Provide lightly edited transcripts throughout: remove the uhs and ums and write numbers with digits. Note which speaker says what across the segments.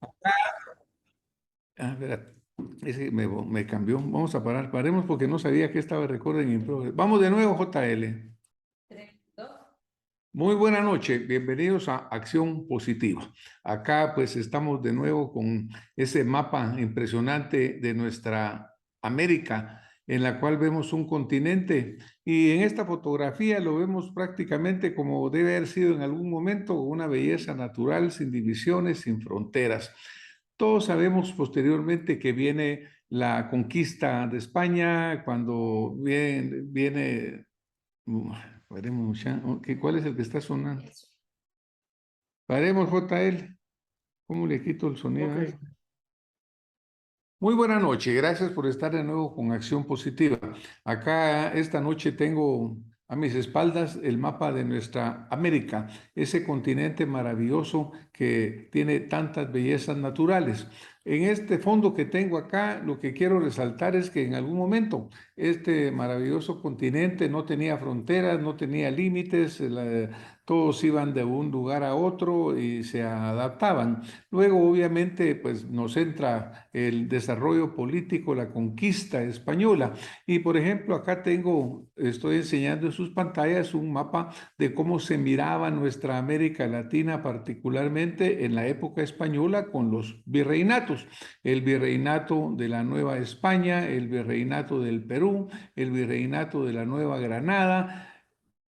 Speaker 1: Ah, espera, me cambió. Vamos a parar. Paremos porque no sabía que estaba recording in progress. Vamos de nuevo, JL. Muy buena noche, bienvenidos a Acción Positiva. Acá pues estamos de nuevo con ese mapa impresionante de nuestra América, en la cual vemos un continente y en esta fotografía lo vemos prácticamente como debe haber sido en algún momento, una belleza natural, sin divisiones, sin fronteras. Todos sabemos posteriormente que viene la conquista de España, cuando viene veremos ya. ¿Cuál es el que está sonando? Paremos, JL. ¿Cómo le quito el sonido a
Speaker 2: Ok,
Speaker 1: esto? Muy buena noche, gracias por estar de nuevo con Acción Positiva. Acá esta noche tengo a mis espaldas el mapa de nuestra América, ese continente maravilloso que tiene tantas bellezas naturales. En este fondo que tengo acá, lo que quiero resaltar es que en algún momento este maravilloso continente no tenía fronteras, no tenía límites, todos iban de un lugar a otro y se adaptaban. Luego, obviamente, pues nos entra el desarrollo político, la conquista española. Y, por ejemplo, acá estoy enseñando en sus pantallas un mapa de cómo se miraba nuestra América Latina, particularmente en la época española con los virreinatos. El virreinato de la Nueva España, el virreinato del Perú, el virreinato de la Nueva Granada.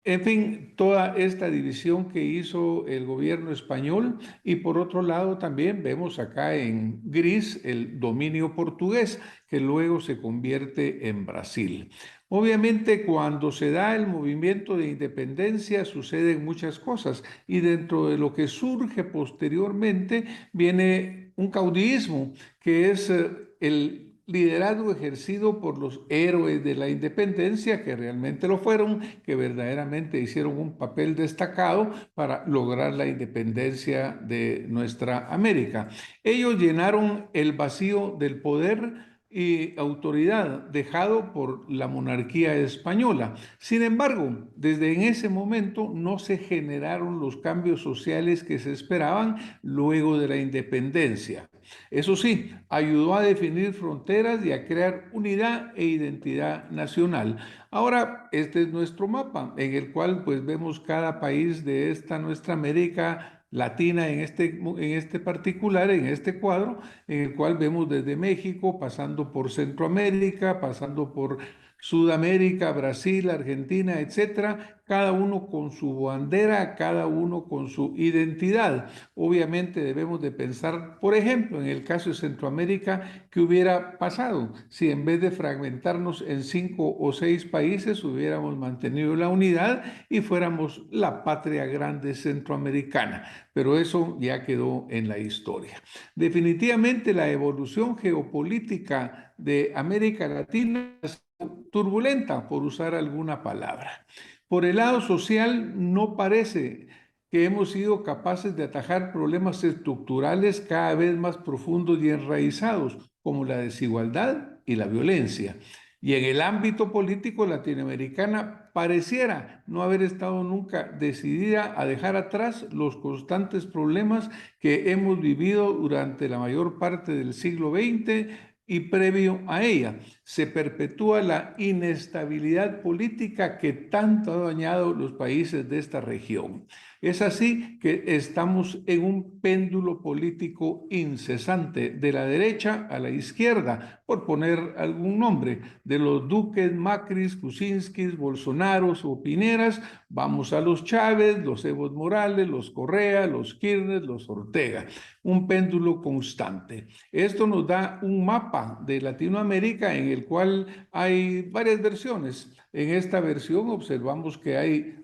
Speaker 1: En fin, toda esta división que hizo el gobierno español y por otro lado también vemos acá en gris el dominio portugués que luego se convierte en Brasil. Obviamente cuando se da el movimiento de independencia suceden muchas cosas y dentro de lo que surge posteriormente viene un caudillismo que es el liderazgo ejercido por los héroes de la independencia, que realmente lo fueron, que verdaderamente hicieron un papel destacado para lograr la independencia de nuestra América. Ellos llenaron el vacío del poder y autoridad dejado por la monarquía española. Sin embargo, desde en ese momento no se generaron los cambios sociales que se esperaban luego de la independencia. Eso sí, ayudó a definir fronteras y a crear unidad e identidad nacional. Ahora, este es nuestro mapa, en el cual pues vemos cada país de esta nuestra América Latina en este particular, en este cuadro, en el cual vemos desde México, pasando por Centroamérica, pasando por Sudamérica, Brasil, Argentina, etcétera, cada uno con su bandera, cada uno con su identidad. Obviamente debemos de pensar, por ejemplo, en el caso de Centroamérica, ¿qué hubiera pasado si en vez de fragmentarnos en 5 o 6 países hubiéramos mantenido la unidad y fuéramos la patria grande centroamericana? Pero eso ya quedó en la historia. Definitivamente la evolución geopolítica de América Latina es turbulenta, por usar alguna palabra. Por el lado social, no parece que hemos sido capaces de atajar problemas estructurales cada vez más profundos y enraizados, como la desigualdad y la violencia. Y en el ámbito político latinoamericana pareciera no haber estado nunca decidida a dejar atrás los constantes problemas que hemos vivido durante la mayor parte del siglo XX y previo a ella. Se perpetúa la inestabilidad política que tanto ha dañado los países de esta región. Es así que estamos en un péndulo político incesante de la derecha a la izquierda, por poner algún nombre, de los Duques, Macris, Kuczynskis, Bolsonaros o Pineras, vamos a los Chávez, los Evo Morales, los Correa, los Kirchner, los Ortega, un péndulo constante. Esto nos da un mapa de Latinoamérica en el cual hay varias versiones. En esta versión observamos que hay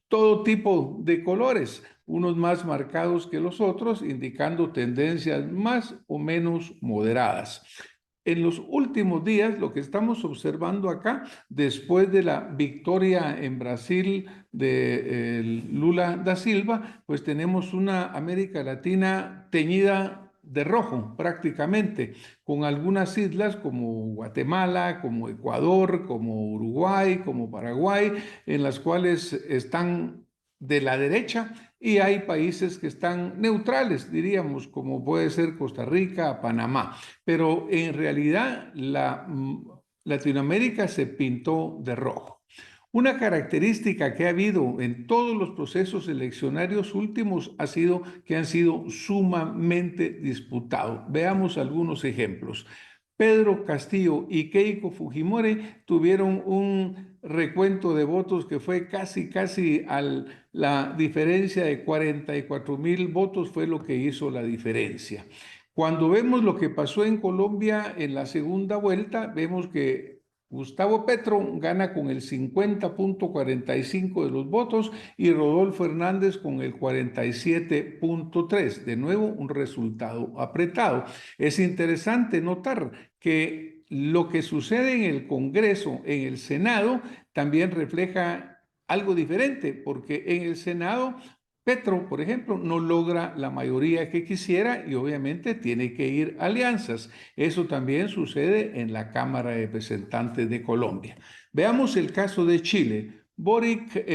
Speaker 1: todo tipo de colores, unos más marcados que los otros, indicando tendencias más o menos moderadas. En los últimos días, lo que estamos observando acá, después de la victoria en Brasil de Lula da Silva, pues tenemos una América Latina teñida de rojo prácticamente, con algunas islas como Guatemala, como Ecuador, como Uruguay, como Paraguay, en las cuales están de la derecha y hay países que están neutrales, diríamos, como puede ser Costa Rica, Panamá. Pero en realidad Latinoamérica se pintó de rojo. Una característica que ha habido en todos los procesos eleccionarios últimos ha sido que han sido sumamente disputados. Veamos algunos ejemplos. Pedro Castillo y Keiko Fujimori tuvieron un recuento de votos que fue casi la diferencia de 44,000 votos fue lo que hizo la diferencia. Cuando vemos lo que pasó en Colombia en la segunda vuelta, vemos que Gustavo Petro gana con el 50,45 de los votos y Rodolfo Hernández con el 47,3. De nuevo, un resultado apretado. Es interesante notar que lo que sucede en el Congreso, en el Senado, también refleja algo diferente, porque en el Senado Petro, por ejemplo, no logra la mayoría que quisiera y obviamente tiene que ir a alianzas. Eso también sucede en la Cámara de Representantes de Colombia. Veamos el caso de Chile. Boric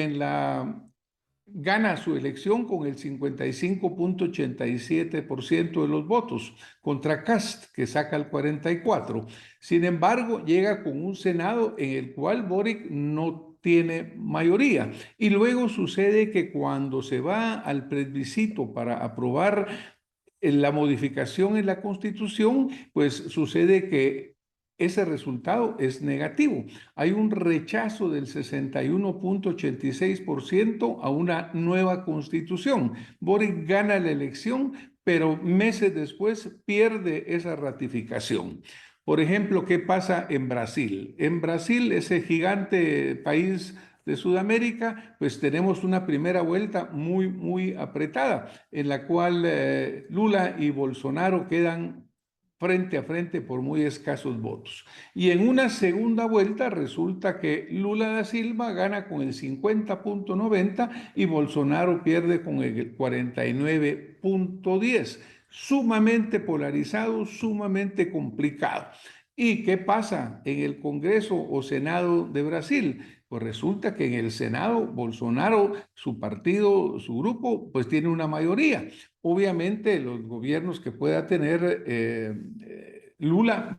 Speaker 1: gana su elección con el 55,87% de los votos contra Kast, que saca el 44%. Sin embargo, llega con un Senado en el cual Boric no tiene mayoría. Y luego sucede que cuando se va al plebiscito para aprobar la modificación en la Constitución, pues sucede que ese resultado es negativo. Hay un rechazo del 61,86% a una nueva Constitución. Boric gana la elección, pero meses después pierde esa ratificación. Por ejemplo, ¿qué pasa en Brasil? En Brasil, ese gigante país de Sudamérica, pues tenemos una primera vuelta muy apretada, en la cual Lula y Bolsonaro quedan frente a frente por muy escasos votos. Y en una segunda vuelta resulta que Lula da Silva gana con el 50,90 y Bolsonaro pierde con el 49,10. Sumamente polarizado, sumamente complicado. ¿Y qué pasa en el Congreso o Senado de Brasil? Pues resulta que en el Senado, Bolsonaro, su partido, su grupo, pues tiene una mayoría. Obviamente, los gobiernos que pueda tener Lula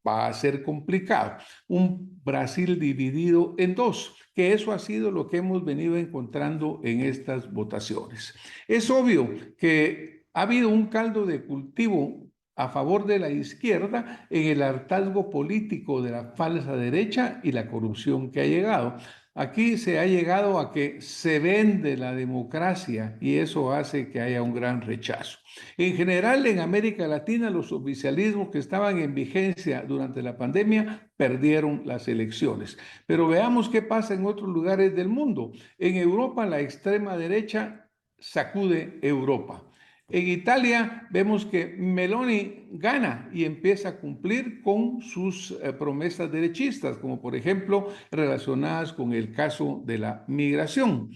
Speaker 1: va a ser complicado. Un Brasil dividido en dos, que eso ha sido lo que hemos venido encontrando en estas votaciones. Es obvio que ha habido un caldo de cultivo a favor de la izquierda en el hartazgo político de la falsa derecha y la corrupción que ha llegado. Aquí se ha llegado a que se vende la democracia y eso hace que haya un gran rechazo. En general, en América Latina, los oficialismos que estaban en vigencia durante la pandemia perdieron las elecciones. Pero veamos qué pasa en otros lugares del mundo. En Europa, la extrema derecha sacude Europa. En Italia vemos que Meloni gana y empieza a cumplir con sus promesas derechistas, como por ejemplo relacionadas con el caso de la migración.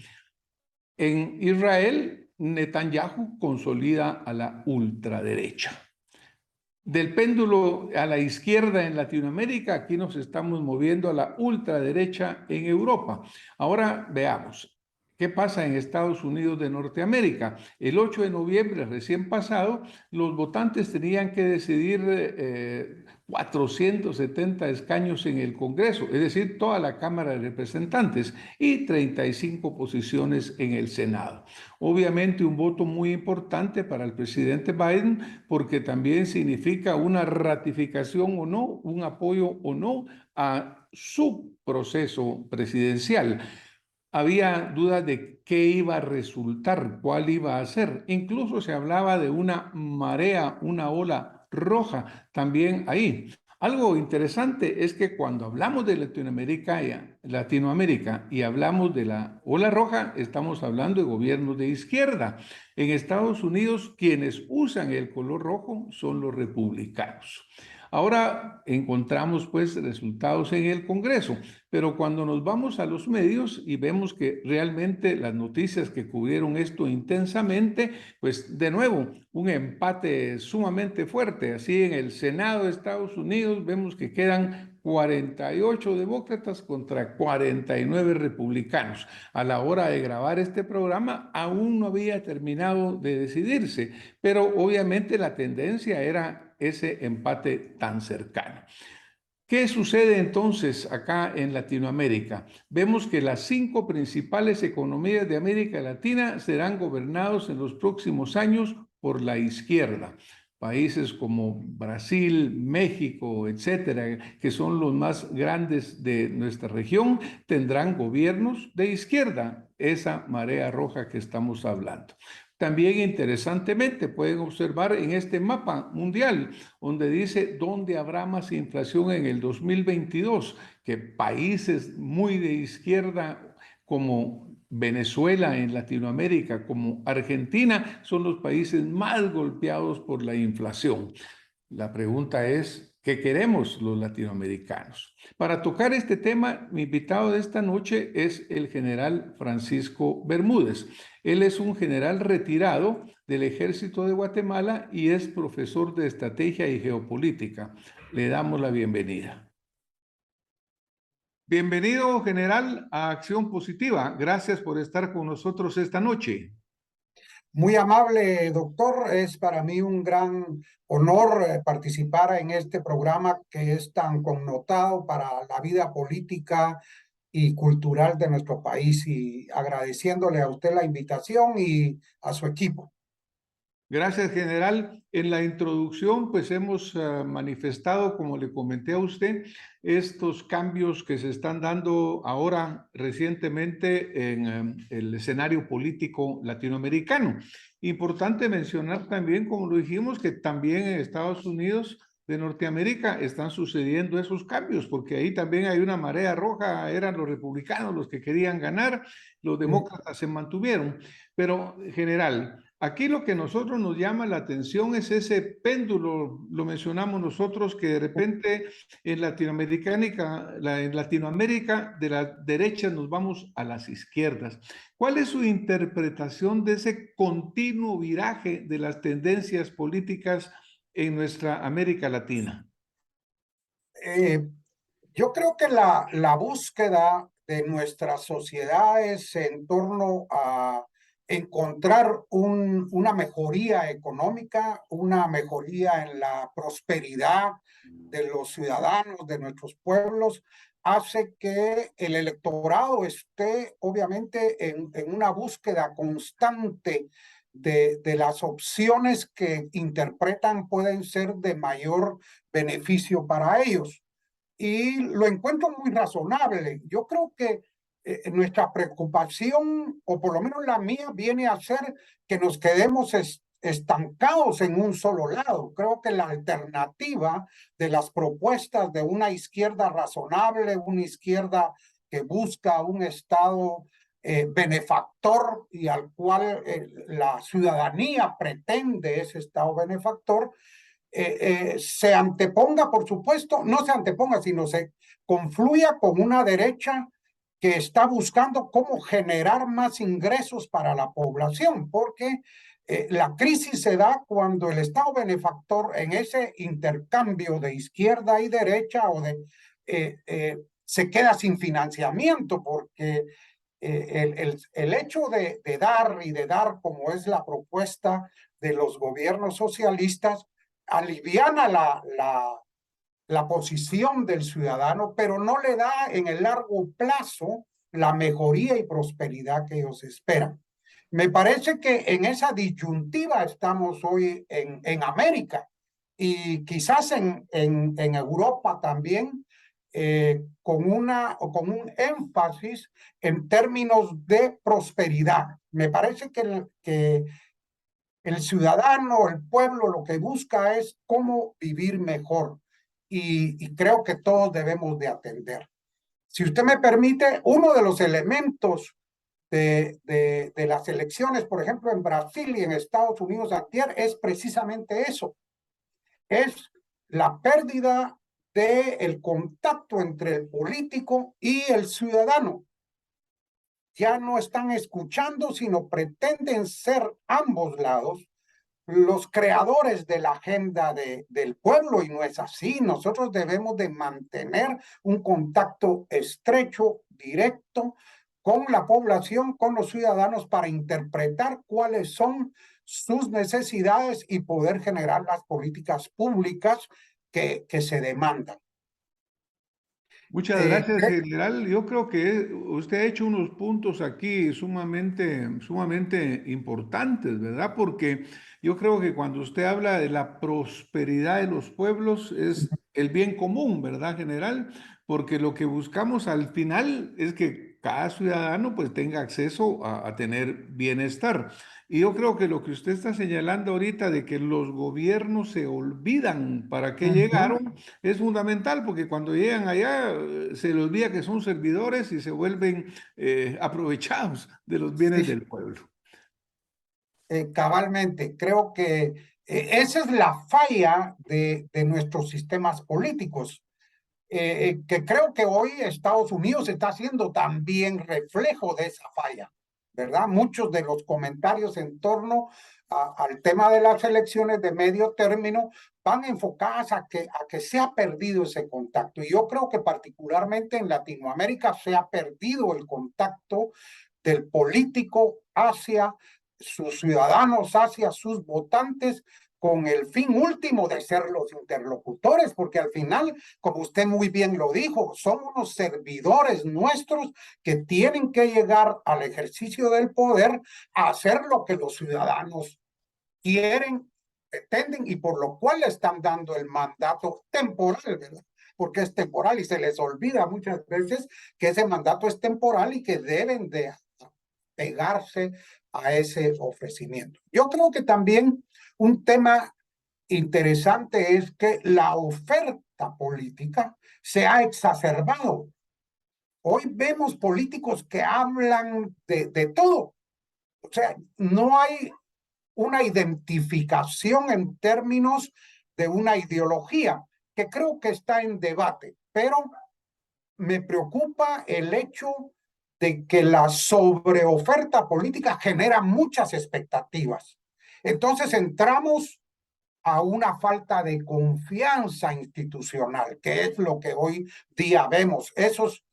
Speaker 1: En Israel, Netanyahu consolida a la ultraderecha. Del péndulo a la izquierda en Latinoamérica, aquí nos estamos moviendo a la ultraderecha en Europa. Ahora veamos. ¿Qué pasa en Estados Unidos de Norteamérica? El 8 de noviembre recién pasado, los votantes tenían que decidir 470 escaños en el Congreso, es decir, toda la Cámara de Representantes y 35 posiciones en el Senado. Obviamente un voto muy importante para el presidente Biden porque también significa una ratificación o no, un apoyo o no a su proceso presidencial. Había dudas de qué iba a resultar, cuál iba a ser. Incluso se hablaba de una marea, una ola roja también ahí. Algo interesante es que cuando hablamos de Latinoamérica y hablamos de la ola roja, estamos hablando de gobiernos de izquierda. En Estados Unidos, quienes usan el color rojo son los republicanos. Ahora encontramos pues resultados en el Congreso, pero cuando nos vamos a los medios y vemos que realmente las noticias que cubrieron esto intensamente, pues de nuevo, un empate sumamente fuerte. Así en el Senado de Estados Unidos vemos que quedan 48 demócratas contra 49 republicanos. A la hora de grabar este programa aún no había terminado de decidirse, pero obviamente la tendencia era ese empate tan cercano. ¿Qué sucede entonces acá en Latinoamérica? Vemos que las 5 principales economías de América Latina serán gobernados en los próximos años por la izquierda. Países como Brasil, México, etcétera, que son los más grandes de nuestra región, tendrán gobiernos de izquierda, esa marea roja que estamos hablando. También interesantemente pueden observar en este mapa mundial donde dice dónde habrá más inflación en el 2022, que países muy de izquierda como Venezuela en Latinoamérica, como Argentina, son los países más golpeados por la inflación. La pregunta es, ¿qué queremos los latinoamericanos? Para tocar este tema, mi invitado de esta noche es el general Francisco Bermúdez. Él es un general retirado del Ejército de Guatemala y es profesor de estrategia y geopolítica. Le damos la bienvenida. Bienvenido, general, a Acción Positiva. Gracias por estar con nosotros esta noche.
Speaker 2: Muy amable, doctor. Es para mí un gran honor participar en este programa que es tan connotado para la vida política y cultural de nuestro país, y agradeciéndole a usted la invitación y a su equipo.
Speaker 1: Gracias, general. En la introducción, pues hemos manifestado, como le comenté a usted, estos cambios que se están dando ahora recientemente en el escenario político latinoamericano. Importante mencionar también, como lo dijimos, que también en Estados Unidos de Norteamérica están sucediendo esos cambios, porque ahí también hay una marea roja, eran los republicanos los que querían ganar, los demócratas se mantuvieron. Pero, general, aquí lo que nosotros nos llama la atención es ese péndulo, lo mencionamos nosotros, que de repente en Latinoamérica de la derecha nos vamos a las izquierdas. ¿Cuál es su interpretación de ese continuo viraje de las tendencias políticas en nuestra América Latina?
Speaker 2: Eh, yo creo que la búsqueda de nuestras sociedades en torno a encontrar una mejoría económica, una mejoría en la prosperidad de los ciudadanos, de nuestros pueblos, hace que el electorado esté obviamente en una búsqueda constante de las opciones que interpretan pueden ser de mayor beneficio para ellos. Y lo encuentro muy razonable. Yo creo que nuestra preocupación, o por lo menos la mía, viene a ser que nos quedemos estancados en un solo lado. Creo que la alternativa de las propuestas de una izquierda razonable, una izquierda que busca un Estado benefactor y al cual la ciudadanía pretende ese Estado benefactor, se anteponga, por supuesto, no se anteponga, sino se confluya con una derecha que está buscando cómo generar más ingresos para la población, porque la crisis se da cuando el Estado benefactor, en ese intercambio de izquierda y derecha, se queda sin financiamiento, porque el hecho de dar y de dar, como es la propuesta de los gobiernos socialistas, aliviana la posición del ciudadano, pero no le da en el largo plazo la mejoría y prosperidad que ellos esperan. Me parece que en esa disyuntiva estamos hoy en América, y quizás en Europa también, con un énfasis en términos de prosperidad. Me parece que el ciudadano, el pueblo, lo que busca es cómo vivir mejor, y creo que todos debemos de atender. Si usted me permite, uno de los elementos de las elecciones, por ejemplo, en Brasil y en Estados Unidos antier, es precisamente eso, es la pérdida del contacto entre el político y el ciudadano. Ya no están escuchando, sino pretenden ser ambos lados los creadores de la agenda del pueblo, y no es así. Nosotros debemos de mantener un contacto estrecho, directo con la población, con los ciudadanos, para interpretar cuáles son sus necesidades y poder generar las políticas públicas que se demandan.
Speaker 1: Muchas gracias, general. Yo creo que usted ha hecho unos puntos aquí sumamente importantes, ¿verdad? Porque yo creo que cuando usted habla de la prosperidad de los pueblos es el bien común, ¿verdad, general? Porque lo que buscamos al final es que cada ciudadano pues tenga acceso a tener bienestar. Y yo creo que lo que usted está señalando ahorita de que los gobiernos se olvidan para qué
Speaker 2: Ujú.
Speaker 1: llegaron es fundamental, porque cuando llegan allá se les olvida que son servidores y se vuelven aprovechados de los bienes
Speaker 2: Sí,
Speaker 1: del pueblo.
Speaker 2: cabalmente. Creo que esa es la falla de nuestros sistemas políticos, que creo que hoy Estados Unidos está haciendo también reflejo de esa falla, ¿verdad? Muchos de los comentarios en torno al tema de las elecciones de medio término van enfocadas a que se ha perdido ese contacto. Y yo creo que particularmente en Latinoamérica se ha perdido el contacto del político hacia sus ciudadanos, hacia sus votantes, con el fin último de ser los interlocutores, porque al final, como usted muy bien lo dijo, son unos servidores nuestros que tienen que llegar al ejercicio del poder a hacer lo que los ciudadanos quieren, pretenden, y por lo cual le están dando el mandato temporal, ¿verdad? Porque es temporal y se les olvida muchas veces que ese mandato es temporal y que deben de pegarse a ese ofrecimiento. Yo creo que también un tema interesante es que la oferta política se ha exacerbado. Hoy vemos políticos que hablan de todo. O sea, no hay una identificación en términos de una ideología, que creo que está en debate, pero me preocupa el hecho de que la sobreoferta política genera muchas expectativas. Entonces entramos a una falta de confianza institucional, que es lo que hoy día vemos. Esos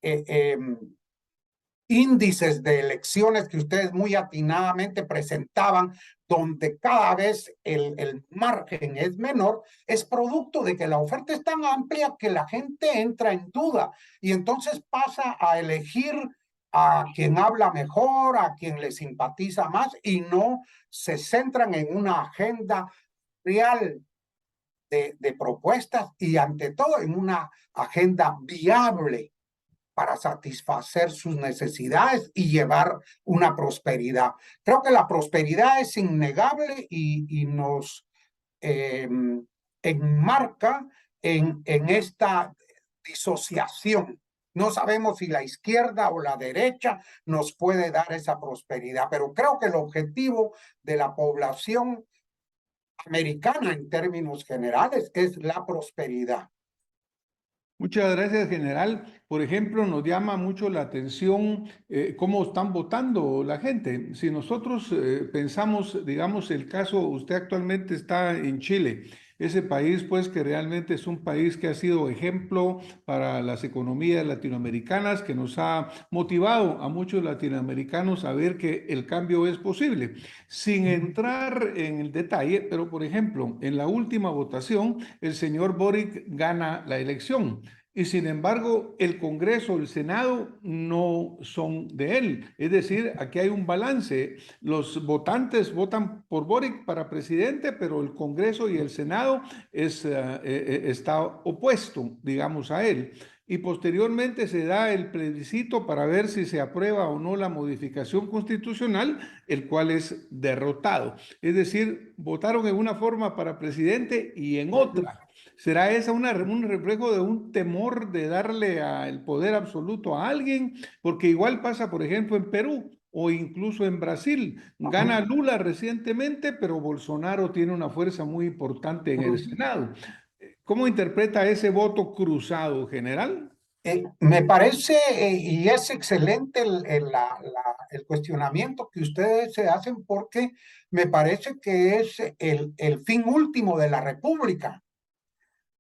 Speaker 2: eh, eh, índices de elecciones que ustedes muy atinadamente presentaban, donde cada vez el margen es menor, es producto de que la oferta es tan amplia que la gente entra en duda y entonces pasa a elegir a quien habla mejor, a quien le simpatiza más, y no se centran en una agenda real de propuestas y ante todo en una agenda viable para satisfacer sus necesidades y llevar una prosperidad. Creo que la prosperidad es innegable y nos eh, enmarca en esta disociación. No sabemos si la izquierda o la derecha nos puede dar esa prosperidad, pero creo que el objetivo de la población americana en términos generales es la prosperidad.
Speaker 1: Muchas gracias, general. Por ejemplo, nos llama mucho la atención cómo están votando la gente. Si nosotros pensamos, digamos, el caso, usted actualmente está en Chile, ese país, pues, que realmente es un país que ha sido ejemplo para las economías latinoamericanas, que nos ha motivado a muchos latinoamericanos a ver que el cambio es posible. Sin entrar en el detalle, pero por ejemplo, en la última votación, el señor Boric gana la elección. Y sin embargo, el Congreso, el Senado no son de él. Es decir, aquí hay un balance. Los votantes votan por Boric para presidente, pero el Congreso y el Senado está opuesto, digamos, a él. Y posteriormente se da el plebiscito para ver si se aprueba o no la modificación constitucional, el cual es derrotado. Es decir, votaron en una forma para presidente y en otra. ¿Será esa un reflejo de un temor de darle el poder absoluto a alguien? Porque igual pasa, por ejemplo, en Perú o incluso en Brasil. Gana Lula recientemente, pero Bolsonaro tiene una fuerza muy importante en el Senado. ¿Cómo interpreta ese voto cruzado, general?
Speaker 2: Me parece, y es excelente el cuestionamiento que ustedes se hacen porque me parece que es el fin último de la República.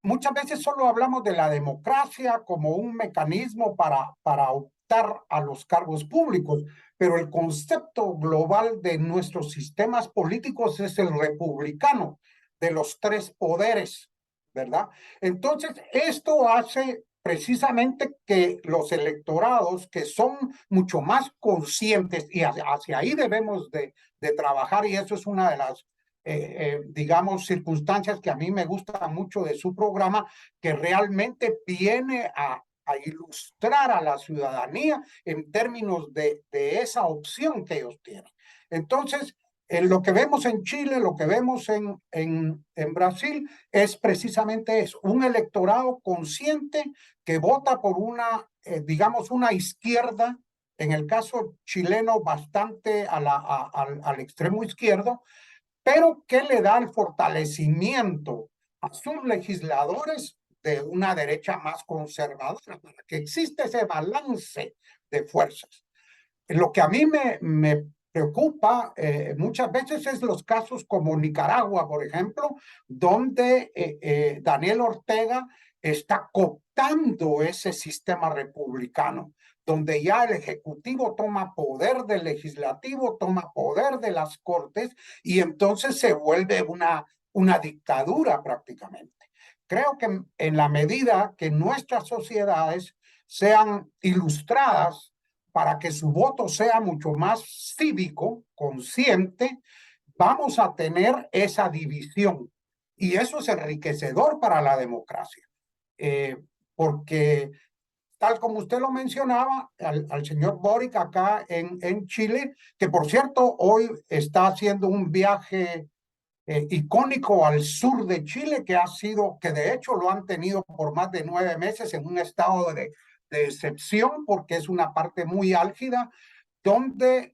Speaker 2: Muchas veces solo hablamos de la democracia como un mecanismo para optar a los cargos públicos, pero el concepto global de nuestros sistemas políticos es el republicano, de los tres poderes, ¿verdad? Entonces, esto hace precisamente que los electorados que son mucho más conscientes, y hacia ahí debemos de trabajar, y eso es una de las digamos, circunstancias que a mí me gustan mucho de su programa, que realmente viene a ilustrar a la ciudadanía en términos de esa opción que ellos tienen. Entonces, lo que vemos en Chile, lo que vemos en Brasil, es precisamente eso, un electorado consciente que vota por una, digamos, una izquierda, en el caso chileno, bastante al extremo izquierdo, pero que le da el fortalecimiento a sus legisladores de una derecha más conservadora, para que exista ese balance de fuerzas. Lo que a mí me preocupa muchas veces es los casos como Nicaragua, por ejemplo, donde Daniel Ortega está cooptando ese sistema republicano, donde ya el Ejecutivo toma poder del Legislativo, toma poder de las Cortes y entonces se vuelve una dictadura prácticamente. Creo que en la medida que nuestras sociedades sean ilustradas para que su voto sea mucho más cívico, consciente, vamos a tener esa división. Y eso es enriquecedor para la democracia, eh, porque tal como usted lo mencionaba, al señor Boric acá en Chile, que por cierto hoy está haciendo un viaje icónico al sur de Chile, que ha sido, que de hecho lo han tenido por más de 9 meses en un estado de excepción, porque es una parte muy álgida, donde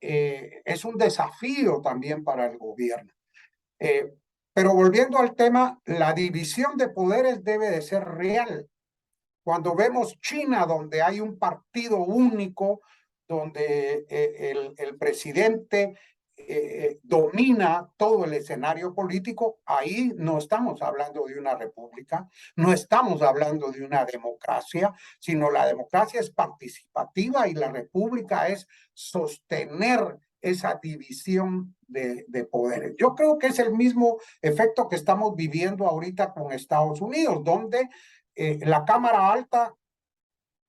Speaker 2: es un desafío también para el gobierno. Eh, pero volviendo al tema, la división de poderes debe de ser real. Cuando vemos China, donde hay un partido único, donde el presidente domina todo el escenario político, ahí no estamos hablando de una república, no estamos hablando de una democracia, sino la democracia es participativa y la república es sostener esa división de poderes. Yo creo que es el mismo efecto que estamos viviendo ahorita con Estados Unidos, donde la Cámara Alta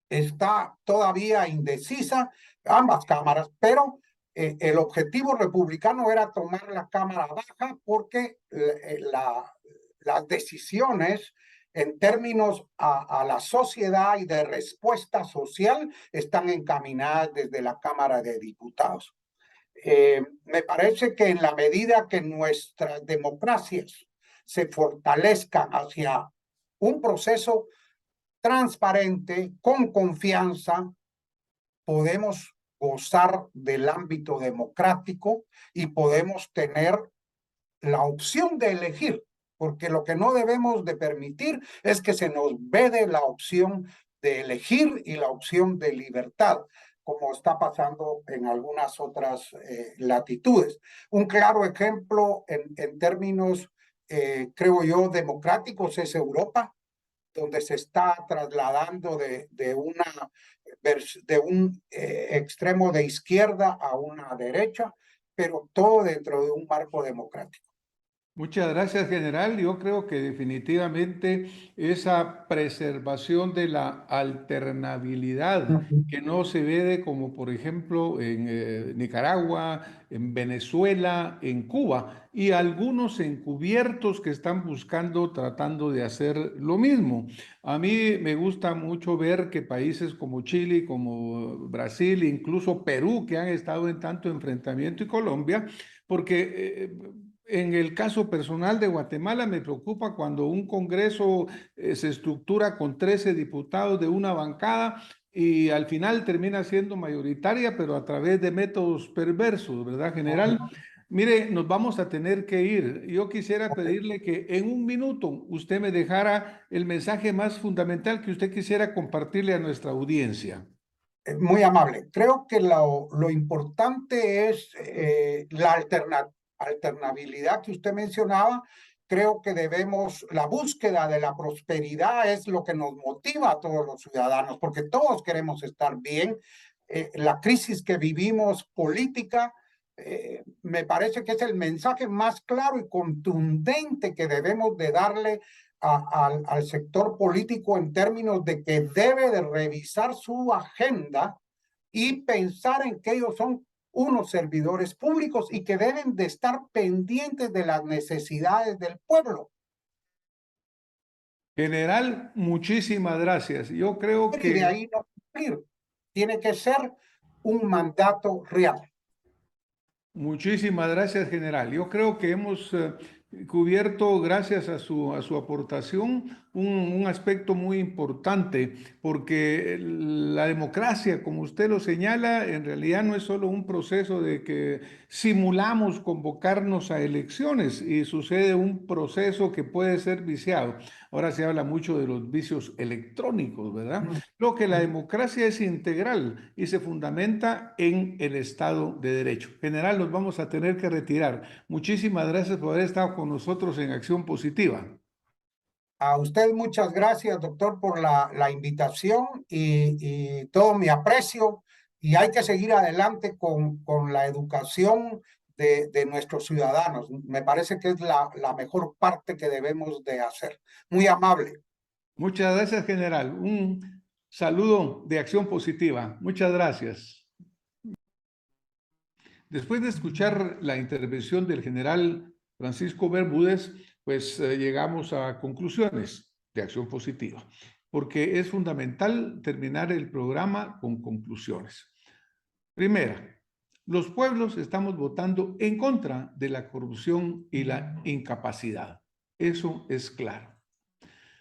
Speaker 2: está todavía indecisa, ambas cámaras, pero el objetivo republicano era tomar la Cámara Baja porque las decisiones en términos a la sociedad y de respuesta social están encaminadas desde la Cámara de Diputados. Me parece que en la medida que nuestras democracias se fortalezcan hacia un proceso transparente, con confianza, podemos gozar del ámbito democrático y podemos tener la opción de elegir, porque lo que no debemos de permitir es que se nos vede la opción de elegir y la opción de libertad, como está pasando en algunas otras latitudes. Un claro ejemplo en términos, creo yo, democráticos es Europa, donde se está trasladando de un extremo de izquierda a una derecha, pero todo dentro de un marco democrático.
Speaker 1: Muchas gracias, general. Yo creo que definitivamente esa preservación de la alternabilidad que no se ve como por ejemplo en Nicaragua, en Venezuela, en Cuba y algunos encubiertos que están buscando, tratando de hacer lo mismo. A mí me gusta mucho ver que países como Chile, como Brasil, incluso Perú, que han estado en tanto enfrentamiento y Colombia, porque en el caso personal de Guatemala me preocupa cuando un Congreso se estructura con 13 diputados de una bancada y al final termina siendo mayoritaria, pero a través de métodos perversos, ¿verdad, general? Mire, nos vamos a tener que ir. Yo quisiera
Speaker 2: Ok.
Speaker 1: pedirle que en un minuto usted me dejara el mensaje más fundamental que usted quisiera compartirle a nuestra audiencia.
Speaker 2: Muy amable. Creo que lo importante es la alternabilidad que usted mencionaba. Creo que la búsqueda de la prosperidad es lo que nos motiva a todos los ciudadanos, porque todos queremos estar bien. La crisis que vivimos política, me parece que es el mensaje más claro y contundente que debemos de darle al sector político en términos de que debe de revisar su agenda y pensar en que ellos son unos servidores públicos y que deben de estar pendientes de las necesidades del pueblo.
Speaker 1: General, muchísimas gracias. Yo creo
Speaker 2: Y de
Speaker 1: que
Speaker 2: ahí no cumplir. Tiene que ser un mandato real.
Speaker 1: muchísimas gracias, general. Yo creo que hemos cubierto, gracias a su aportación, un aspecto muy importante, porque la democracia, como usted lo señala, en realidad no es solo un proceso de que simulamos convocarnos a elecciones y sucede un proceso que puede ser viciado. Ahora se habla mucho de los vicios electrónicos, ¿verdad? Lo que la democracia es integral y se fundamenta en el Estado de Derecho. General, nos vamos a tener que retirar. Muchísimas gracias por haber estado con nosotros en Acción Positiva.
Speaker 2: A usted muchas gracias, doctor, por la invitación y todo mi aprecio. Y hay que seguir adelante con la educación de nuestros ciudadanos. Me parece que es la mejor parte que debemos de hacer. Muy amable.
Speaker 1: Muchas gracias, general. Un saludo de Acción Positiva. Muchas gracias. Después de escuchar la intervención del general Francisco Bermúdez, pues llegamos a conclusiones de Acción Positiva, porque es fundamental terminar el programa con conclusiones. Primera, los pueblos estamos votando en contra de la corrupción y la incapacidad. Eso es claro.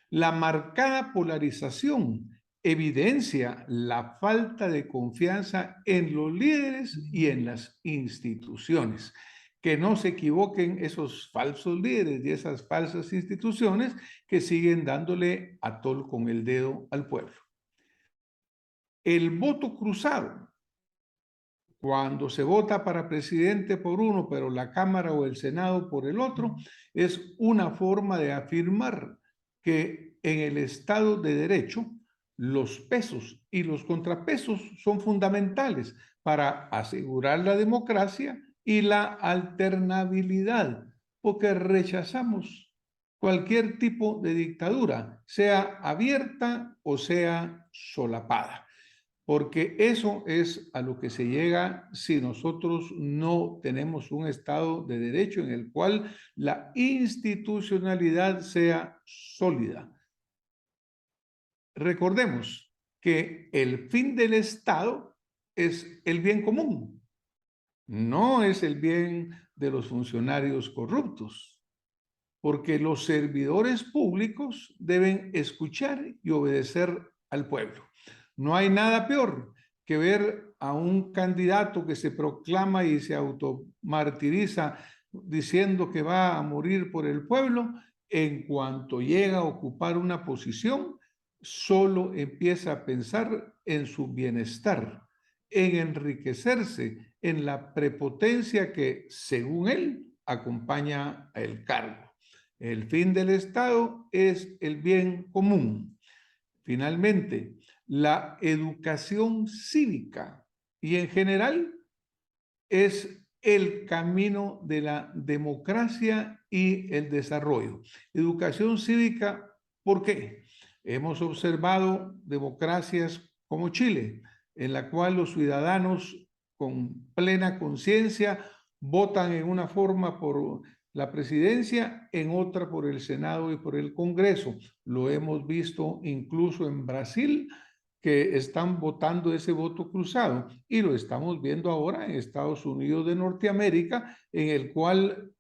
Speaker 1: La marcada polarización evidencia la falta de confianza en los líderes y en las instituciones. Que no se equivoquen esos falsos líderes y esas falsas instituciones que siguen dándole atol con el dedo al pueblo. El voto cruzado, cuando se vota para presidente por uno, pero la Cámara o el Senado por el otro, es una forma de afirmar que en el Estado de Derecho los pesos y los contrapesos son fundamentales para asegurar la democracia y la alternabilidad, porque rechazamos cualquier tipo de dictadura, sea abierta o sea solapada, porque eso es a lo que se llega si nosotros no tenemos un Estado de Derecho en el cual la institucionalidad sea sólida. Recordemos que el fin del Estado es el bien común, no es el bien de los funcionarios corruptos, porque los servidores públicos deben escuchar y obedecer al pueblo. No hay nada peor que ver a un candidato que se proclama y se automartiriza diciendo que va a morir por el pueblo. En cuanto llega a ocupar una posición, solo empieza a pensar en su bienestar, en enriquecerse, en la prepotencia que, según él, acompaña el cargo. El fin del Estado es el bien común. Finalmente, la educación cívica y en general es el camino de la democracia y el desarrollo. Educación cívica, ¿por qué? Hemos observado democracias como Chile, en la cual los ciudadanos con plena conciencia votan en una forma por la presidencia, en otra por el Senado y por el Congreso. Lo hemos visto incluso en Brasil, que están votando ese voto cruzado, y lo estamos viendo ahora en Estados Unidos de Norteamérica, en el cual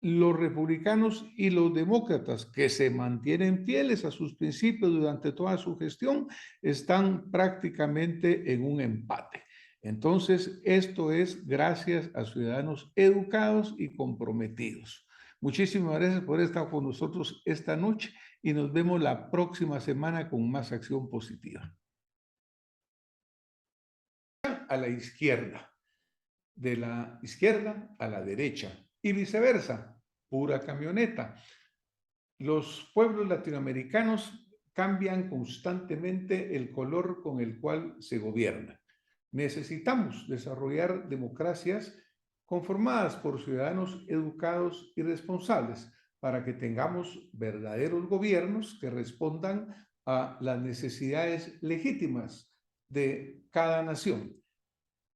Speaker 1: los republicanos y los demócratas, que se mantienen fieles a sus principios durante toda su gestión, están prácticamente en un empate. Entonces, esto es gracias a ciudadanos educados y comprometidos. Muchísimas gracias por estar con nosotros esta noche y nos vemos la próxima semana con más acción positiva. A la izquierda, de la izquierda a la derecha y viceversa, pura camioneta. Los pueblos latinoamericanos cambian constantemente el color con el cual se gobierna. Necesitamos desarrollar democracias conformadas por ciudadanos educados y responsables para que tengamos verdaderos gobiernos que respondan a las necesidades legítimas de cada nación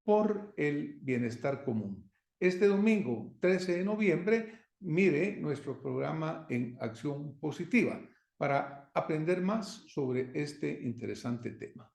Speaker 1: por el bienestar común. Este domingo, 13 de noviembre, mire nuestro programa en Acción Positiva para aprender más sobre este interesante tema.